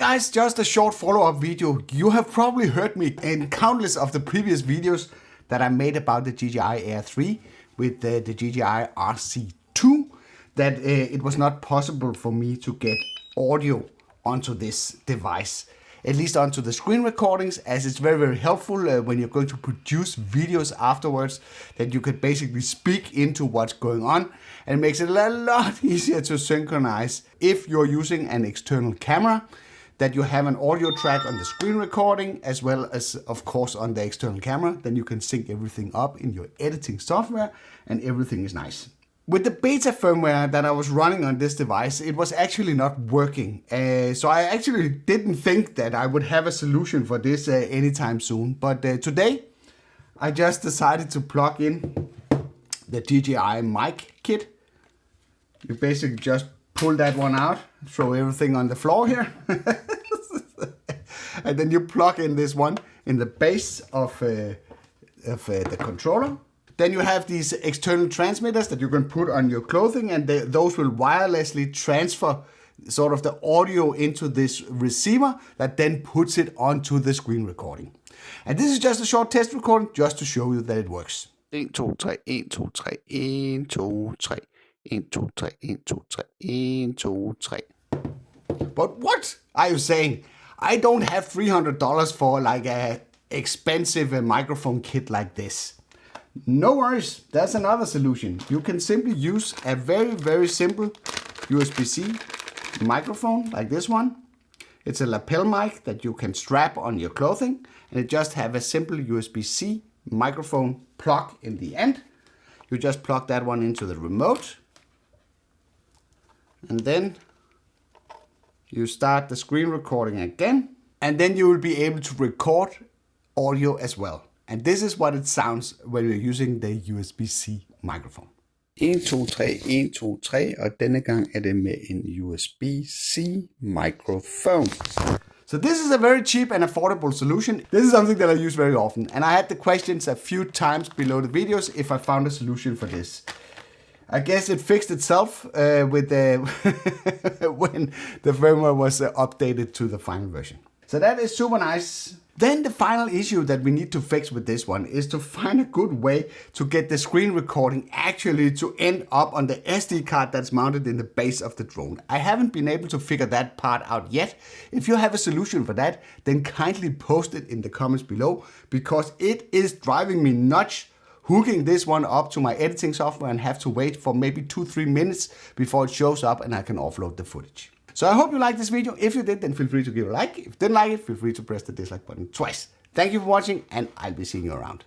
guys, just a short follow-up video. You have probably heard me in countless of the previous videos that I made about the DJI Air 3 with the DJI RC2, that it was not possible for me to get audio onto this device, at least onto the screen recordings, as it's very, very helpful when you're going to produce videos afterwards, that you can basically speak into what's going on, and it makes it a lot easier to synchronize if you're using an external camera, that you have an audio track on the screen recording as well as, of course, on the external camera. Then you can sync everything up in your editing software and everything is nice. With the beta firmware that I was running on this device, it was actually not working. So I actually didn't think that I would have a solution for this anytime soon. But today, I just decided to plug in the DJI Mic kit. You basically just pull that one out, throw everything on the floor here. And then you plug in this one in the base of the controller. Then you have these external transmitters that you can put on your clothing, and those will wirelessly transfer sort of the audio into this receiver that then puts it onto the screen recording. And this is just a short test recording just to show you that it works. 1, 2, 3, 1, 2, 3, 1, 2, 3. 1, 2, 3, 1, 2, 3, 1, 2, 3. But what are you saying? I don't have $300 for like a expensive microphone kit like this. No worries, there's another solution. You can simply use a very, very simple USB-C microphone like this one. It's a lapel mic that you can strap on your clothing, and it just have a simple USB-C microphone plug in the end. You just plug that one into the remote, and then you start the screen recording again, and then you will be able to record audio as well. And this is what it sounds when you're using the USB-C microphone. 1, 2, 3, 1, 2, 3, og denne gang er det med en USB-C microphone. So this is a very cheap and affordable solution. This is something that I use very often, and I had the questions a few times below the videos if I found a solution for this. I guess it fixed itself with the when the firmware was updated to the final version. So that is super nice. Then the final issue that we need to fix with this one is to find a good way to get the screen recording actually to end up on the SD card that's mounted in the base of the drone. I haven't been able to figure that part out yet. If you have a solution for that, then kindly post it in the comments below, because it is driving me nuts hooking this one up to my editing software and have to wait for maybe 2-3 minutes before it shows up and I can offload the footage. So I hope you liked this video. If you did, then feel free to give a like. If you didn't like it, feel free to press the dislike button twice. Thank you for watching, and I'll be seeing you around.